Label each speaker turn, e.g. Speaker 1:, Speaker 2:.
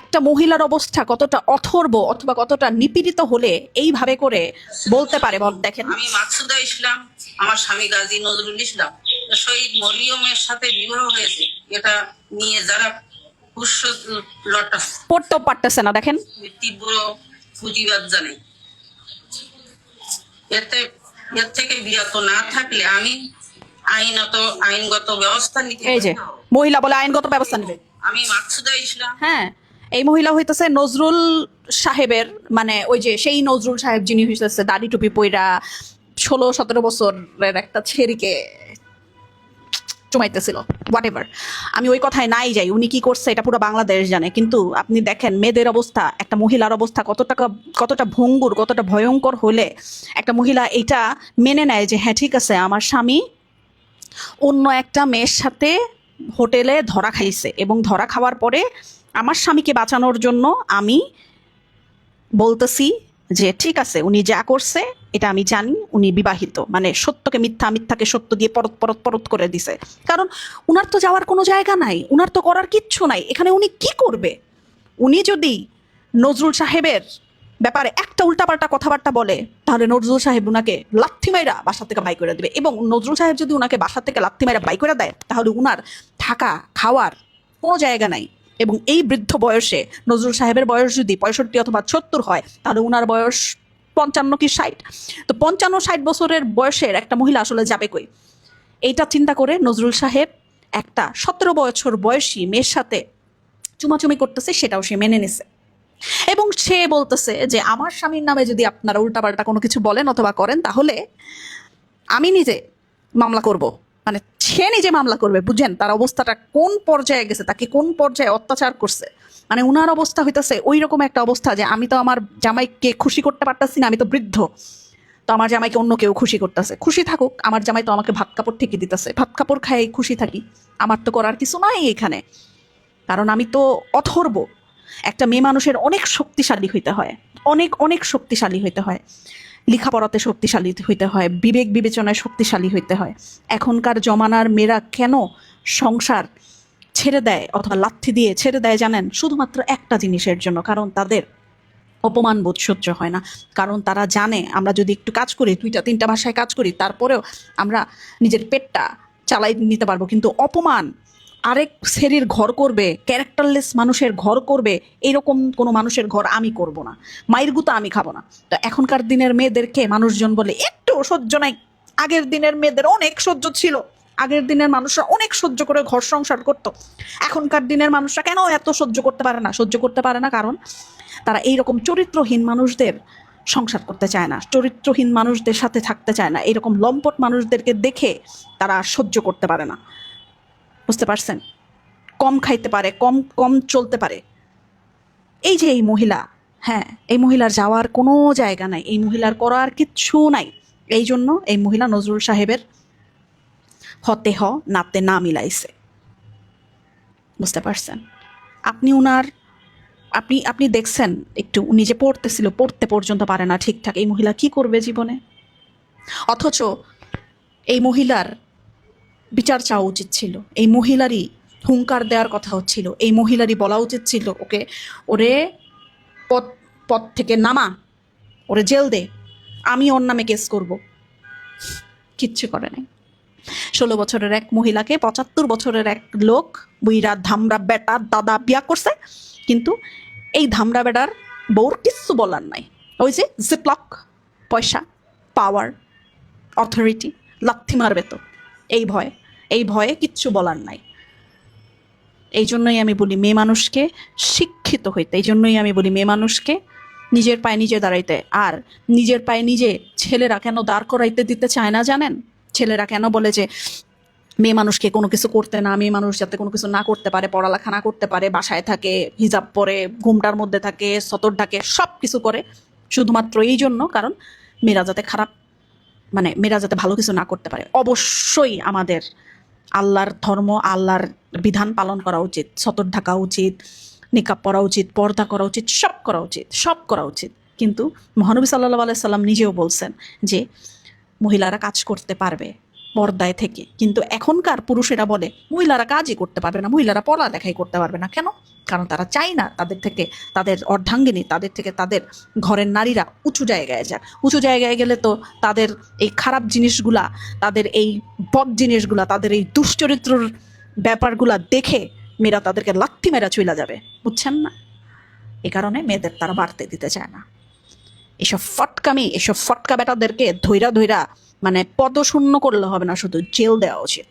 Speaker 1: একটা মহিলার অবস্থা কতটা অথর্ব অথবা কতটা নিপীড়িত হলে এইভাবে করে বলতে পারে দেখেন।
Speaker 2: আমি মাকসুদা ইসলাম, আমার স্বামী গাজী নজরুল ইসলাম, শহীদ মরিয়মের সাথে বিবাহ হয়েছে, এটা নিয়ে যারা
Speaker 1: পড়তেও পারতেছে না দেখেন।
Speaker 2: তীব্র প্রতিবাদ জানাই। এর থেকে বিরত না থাকলে আমি আইনগত ব্যবস্থা নিতে।
Speaker 1: এই যে মহিলা বলে আইনগত ব্যবস্থা নেবে।
Speaker 2: আমি মাকসুদা ইসলাম।
Speaker 1: হ্যাঁ, এই মহিলা হইতেছে নজরুল সাহেবের, মানে ওই যে সেই নজরুল সাহেব যিনি হইতেছে দাড়ি টুপি পইরা 16-17 বছরের একটা ছেড়িকে চুমাইতেছিল, হোয়াট এভার। আমি ওই কথায় নাই যাই, উনি কি করছে এটা পুরো বাংলাদেশ জানে। কিন্তু আপনি দেখেন মেয়েদের অবস্থা, একটা মহিলার অবস্থা কতটা ভঙ্গুর, কতটা ভয়ঙ্কর হলে একটা মহিলা এটা মেনে নেয় যে হ্যাঁ ঠিক আছে, আমার স্বামী অন্য একটা মেয়ের সাথে হোটেলে ধরা খাইছে এবং ধরা খাওয়ার পরে আমার স্বামীকে বাঁচানোর জন্য আমি বলতেছি যে ঠিক আছে, উনি যা করছে এটা আমি জানি, উনি বিবাহিত, মানে সত্যকে মিথ্যা, মিথ্যাকে সত্য দিয়ে পরত পরত পরত করে দিছে। কারণ উনার তো যাওয়ার কোনো জায়গা নাই, উনার তো করার কিচ্ছু নাই এখানে। উনি কি করবে? উনি যদি নজরুল সাহেবের ব্যাপারে একটা উল্টাপাল্টা কথাবার্তা বলে তাহলে নজরুল সাহেব উনাকে লাথি মাইরা বাসা থেকে বাই করে দিবে। এবং নজরুল সাহেব যদি উনাকে বাসা থেকে লাথি মাইরা বাই করে দেয় তাহলে উনার থাকা খাওয়ার কোনো জায়গা নাই। এবং এই বৃদ্ধ বয়সে, নজরুল সাহেবের বয়স যদি 65 অথবা 70 হয় তাহলে উনার বয়স 55 কি 60। তো 55-60 বছরের বয়সের একটা মহিলা আসলে যাবে কই? এইটা চিন্তা করে নজরুল সাহেব একটা 17 বছর বয়সী মেয়ের সাথে চুমাচুমি করতেছে, সেটাও সে মেনে নিছে। এবং সে বলতেছে যে আমার স্বামীর নামে যদি আপনারা উল্টাপাল্টা কোনো কিছু বলেন অথবা করেন তাহলে আমি নিজে মামলা করব। মানে সে নিজে মামলা করবে। বুঝেন তার অবস্থাটা কোন পর্যায়ে গেছে, তাকে কোন পর্যায়ে অত্যাচার করছে। মানে উনার অবস্থা হইতেছে ওই রকম একটা অবস্থা যে আমি তো আমার জামাইকে খুশি করতে পারতাছি না, আমি তো বৃদ্ধ, তো আমার জামাইকে অন্য কেউ খুশি করতেছে। খুশি থাকুক, আমার জামাই তো আমাকে ভাত কাপড় ঠিকই দিতেছে, ভাত কাপড় খাই খুশি থাকি, আমার তো করার কিছু নাই এখানে। কারণ আমি তো অথর্ব। একটা মেয়ে মানুষের অনেক শক্তিশালী হইতে হয়, অনেক অনেক শক্তিশালী হইতে হয়, লেখাপড়াতে শক্তিশালী হইতে হয়, বিবেক বিবেচনায় শক্তিশালী হইতে হয়। এখনকার জমানার মেয়েরা কেন সংসার ছেড়ে দেয় অথবা লাথি দিয়ে ছেড়ে দেয় জানেন? শুধুমাত্র একটা জিনিসের জন্য, কারণ তাদের অপমান বোধ সহ্য হয় না। কারণ তারা জানে আমরা যদি একটু কাজ করি, 2-3টা ভাষায় কাজ করি, তারপরেও আমরা নিজের পেটটা চালাই নিতে পারবো। কিন্তু অপমান, আরেক শ্রেণীর ঘর করবে, ক্যারেক্টারলেস মানুষের ঘর করবে, এরকম কোনো মানুষের ঘর আমি করব না, মায়ের গুতা আমি খাবো না। তো এখনকার দিনের মেয়েদেরকে মানুষজন বলে একটু সহ্য নাই। আগের দিনের মেয়েদের অনেক সহ্য ছিল, আগের দিনের মানুষরা অনেক সহ্য করে ঘর সংসার করতো। এখনকার দিনের মানুষরা কেন এত সহ্য করতে পারে না? সহ্য করতে পারে না কারণ তারা এইরকম চরিত্রহীন মানুষদের সংসার করতে চায় না, চরিত্রহীন মানুষদের সাথে থাকতে চায় না, এরকম লম্পট মানুষদেরকে দেখে তারা সহ্য করতে পারে না। বুঝতে পারছেন? কম খাইতে পারে, কম কম চলতে পারে। এই যে এই মহিলা, হ্যাঁ, এই মহিলার যাওয়ার কোনো জায়গা নাই, এই মহিলার করার কিচ্ছু নাই। এই জন্য এই মহিলা নজরুল সাহেবের হতে নাতে না মিলাইছে। বুঝতে পারছেন? আপনি উনার আপনি আপনি দেখছেন একটু, উনি যে পড়তেছিল, পড়তে পর্যন্ত পারে না ঠিকঠাক। এই মহিলা কি করবে জীবনে? অথচ এই মহিলার বিচার চাওয়া উচিত ছিল, এই মহিলারই হুঙ্কার দেওয়ার কথা হচ্ছিল, এই মহিলারই বলা উচিত ছিল ওকে, ওরে পদ পদ থেকে নামা, ওরে জেল দে, আমি ওর নামে কেস করব। কিচ্ছু করে নাই। 16 বছরের এক মহিলাকে 75 বছরের এক লোক, বুইরা ধামরা বেটা দাদা বিয়া করছে। কিন্তু এই ধামরা বেটার বউর কিচ্ছু বলার নাই। ওই যে জিপলক, পয়সা, পাওয়ার, অথরিটি, লাথি মারবে তো, এই ভয়ে কিচ্ছু বলার নাই। এই জন্যই আমি বলি মেয়ে মানুষকে শিক্ষিত হইতে, এই জন্যই আমি বলি মেয়ে মানুষকে নিজের পায়ে নিজে দাঁড়াইতে। আর নিজের পায়ে নিজে ছেলেরা কেন দাঁড় করাইতে দিতে চায় না জানেন? ছেলেরা কেন বলে যে মেয়ে মানুষকে কোনো কিছু করতে না, মেয়ে মানুষ যাতে কোনো কিছু না করতে পারে, পড়ালেখা না করতে পারে, বাসায় থাকে, হিজাব পরে, ঘুমটার মধ্যে থাকে, সতর ঢাকে, সব কিছু করে শুধুমাত্র এই জন্য, কারণ মেয়েরা যাতে খারাপ, মানে মেয়েরা যাতে ভালো কিছু না করতে পারে। অবশ্যই আমাদের আল্লাহর ধর্ম, আল্লাহর বিধান পালন করা উচিত, সতর ঢাকা উচিত, নিকাব পরা উচিত, পর্দা করা উচিত, সব করা উচিত, সব করা উচিত। কিন্তু মহানবী সাল্লাল্লাহু আলাইহি সাল্লাম নিজেও বলছেন যে মহিলারা কাজ করতে পারবে, পর্দায় থেকে। কিন্তু এখনকার পুরুষেরা বলে মহিলারা কাজই করতে পারবে না, মহিলারা পড়ালেখাই করতে পারবে না। কেন? কারণ তারা চায় না তাদের থেকে তাদের অর্ধাঙ্গিনী, তাদের থেকে তাদের ঘরের নারীরা উঁচু জায়গায় যাক। উঁচু জায়গায় গেলে তো তাদের এই খারাপ জিনিসগুলা, তাদের এই বদ জিনিসগুলা, তাদের এই দুশ্চরিত্রর ব্যাপারগুলা দেখে মেয়েরা তাদেরকে লাথি মেরা চলে যাবে, বুঝছেন না? এই কারণে মেয়েদের তারা বাড়তে দিতে চায় না। এসব ফটকামি, এসব ফটকা বেটাদেরকে ধৈরা ধৈরা মানে পদশূন্য করলে হবে না, শুধু জেল দেওয়া উচিত।